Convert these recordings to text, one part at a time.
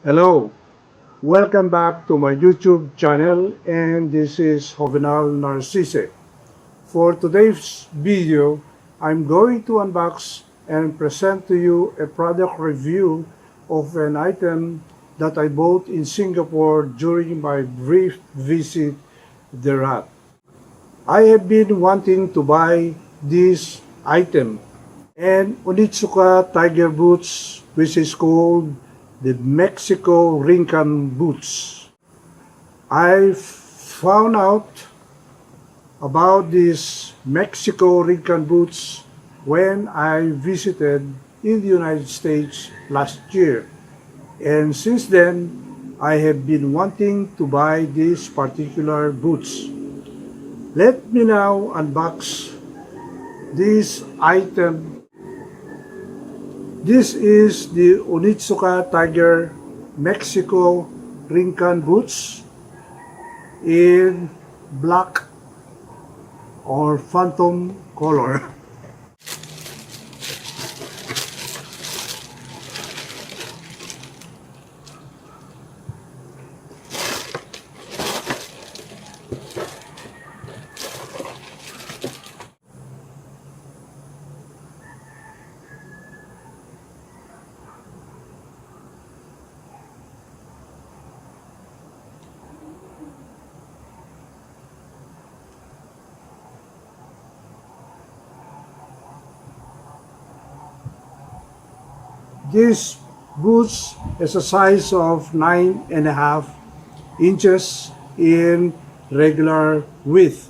Hello, welcome back to my YouTube channel, and this is Jovenal Narcisse. For today's video, I'm going to unbox and present to you a product review of an item that I bought in Singapore during my brief visit there. I have been wanting to buy this item, and Onitsuka Tiger Boots, which is called the Mexico Rinkan boots. I found out about these Mexico Rinkan boots when I visited in the United States last year. And since then, I have been wanting to buy these particular boots. Let me now unbox this item. This is the Onitsuka Tiger Mexico Rinkan boots in black or phantom color. This boots is a size of 9.5 inches in regular width.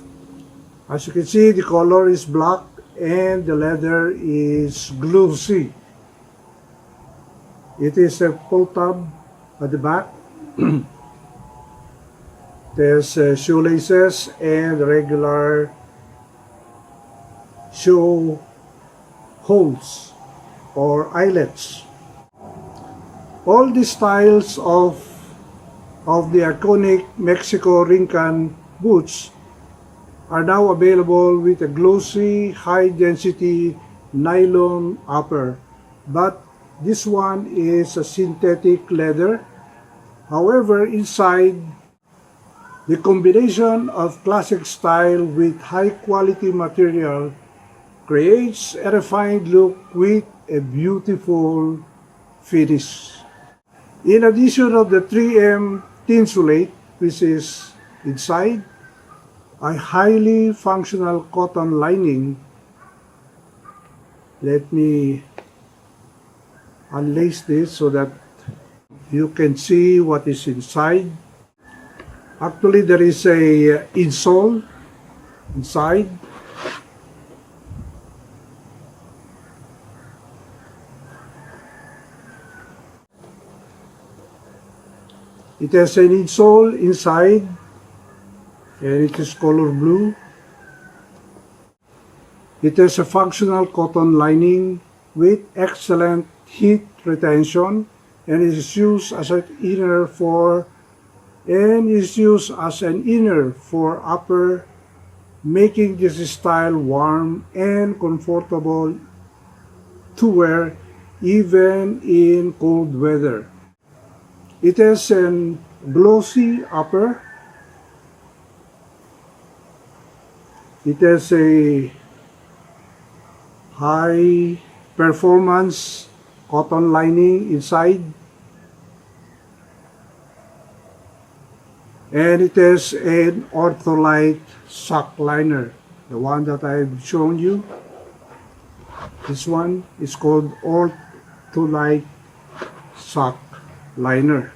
As you can see, the color is black and the leather is glossy. It is a pull tab at the back. There's shoelaces and regular shoe holes or eyelets. All the styles of the iconic Mexico Rinkan boots are now available with a glossy, high-density nylon upper, but this one is a synthetic leather. However, inside, the combination of classic style with high-quality material creates a refined look with a beautiful finish. In addition of the 3M Tinsulate, which is inside, a highly functional cotton lining. Let me unlace this so that you can see what is inside. Actually, there is a insole inside. It has an insole inside, and it is color blue. It has a functional cotton lining with excellent heat retention, and it is used as an inner for upper, making this style warm and comfortable to wear even in cold weather. It has a glossy upper. It has a high performance cotton lining inside. And it has an ortholite sock liner, the one that I've shown you. This one is called ortholite sock liner.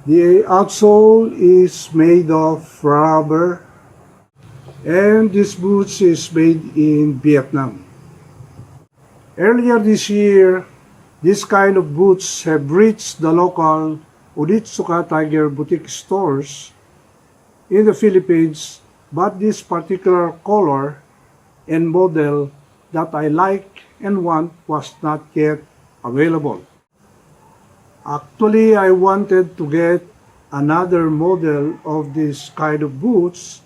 The outsole is made of rubber, and this boots is made in Vietnam. Earlier this year, this kind of boots have reached the local Onitsuka Tiger Boutique stores in the Philippines, but this particular color and model that I like and want was not yet available. Actually, I wanted to get another model of this kind of boots,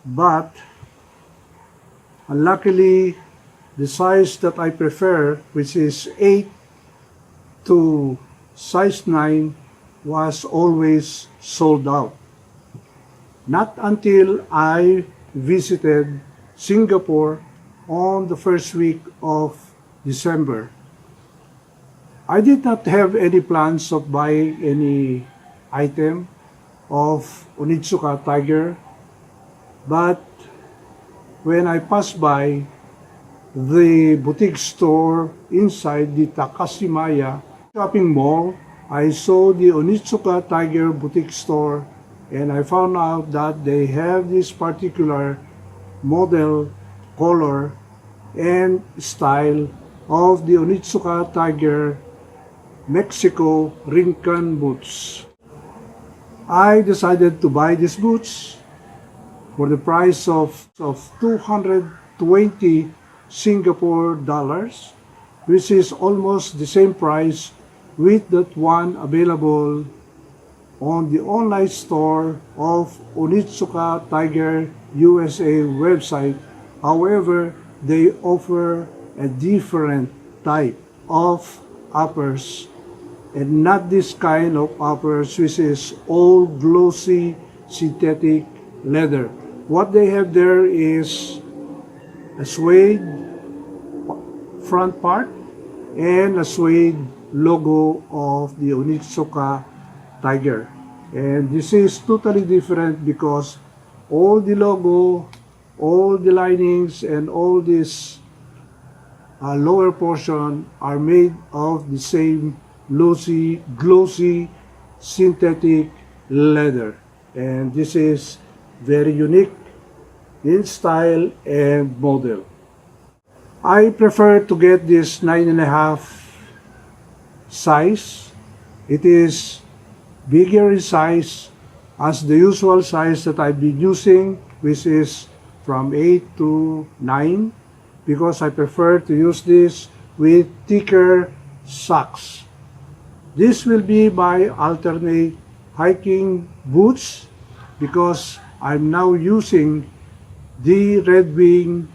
but unluckily, the size that I prefer, which is 8 to size 9 was always sold out. Not until I visited Singapore on the first week of December. I did not have any plans of buying any item of Onitsuka Tiger, but when I passed by the boutique store inside the Takashimaya shopping mall, I saw the Onitsuka Tiger boutique store, and I found out that they have this particular model, color, and style of the Onitsuka Tiger Mexico Rinkan boots. I decided to buy these boots for the price of 220 Singapore dollars, which is almost the same price with that one available on the online store of Onitsuka Tiger USA website. However, they offer a different type of uppers, and not this kind of uppers, which is all glossy synthetic leather. What they have there is a suede front part and a suede logo of the Onitsuka Tiger. And this is totally different because all the logo, all the linings, and all this lower portion are made of the same glossy synthetic leather. And this is very unique in style and model. I prefer to get this 9.5 size. It is bigger in size as the usual size that I've been using, which is from 8 to 9, because I prefer to use this with thicker socks. This will be my alternate hiking boots because I'm now using the Red Wing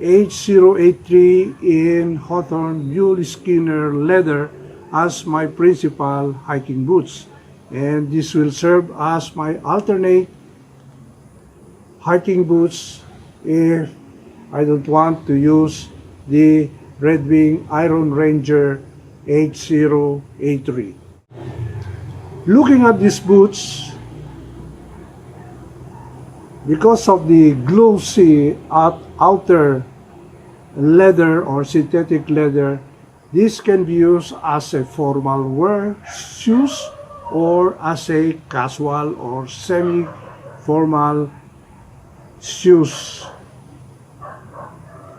H083 in Hawthorne Mule Skinner leather as my principal hiking boots, and this will serve as my alternate hiking boots if I don't want to use the Red Wing Iron Ranger H083. Looking at these boots, because of the glossy outer leather or synthetic leather, this can be used as a formal wear shoes or as a casual or semi-formal shoes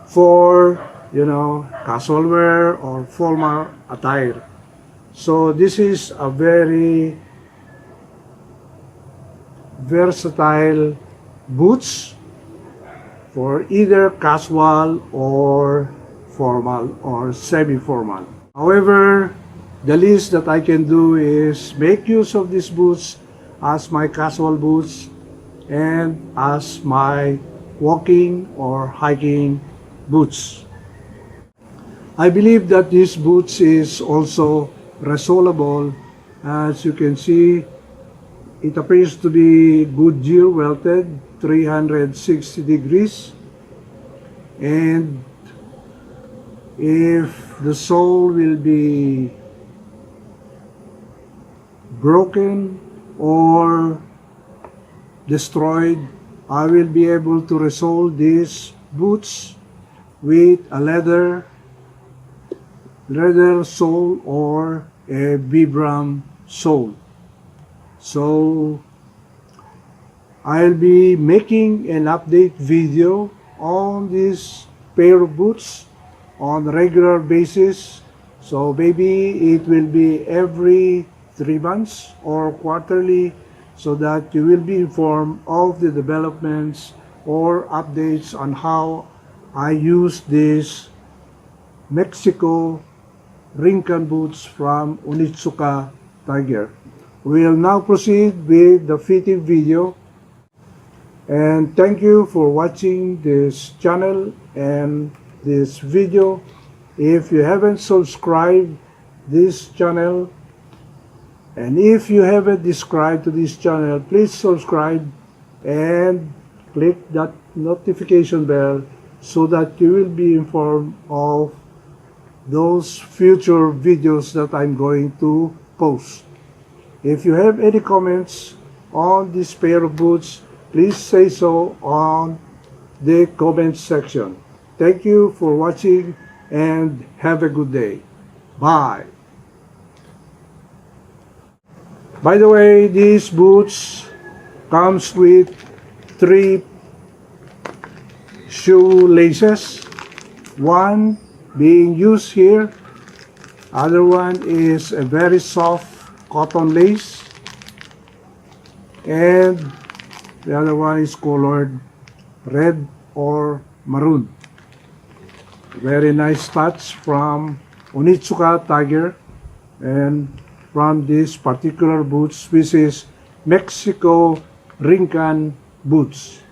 for, casual wear or formal attire. So this is a very versatile boots for either casual or formal or semi-formal. However, the least that I can do is make use of these boots as my casual boots and as my walking or hiking boots. I believe that this boots is also resolable. As you can see, it appears to be Goodyear welted 360 degrees, and if the sole will be broken or destroyed, I will be able to resole these boots with a leather sole or a Vibram sole. So I'll be making an update video on this pair of boots on a regular basis. So maybe it will be every 3 months or quarterly, so that you will be informed of the developments or updates on how I use these Mexico Rinkan boots from Onitsuka Tiger. We'll now proceed with the fitting video, and thank you for watching this channel and this video. If you haven't subscribed, this channel. And if you haven't subscribed to this channel, please subscribe and click that notification bell so that you will be informed of those future videos that I'm going to post. If you have any comments on this pair of boots, please say so on the comment section. Thank you for watching and have a good day. Bye. By the way, these boots comes with 3 shoelaces. One being used here. Other one is a very soft cotton lace. And the other one is colored red or maroon. Very nice touch from Onitsuka Tiger and from this particular boots, which is Mexico Rinkan boots.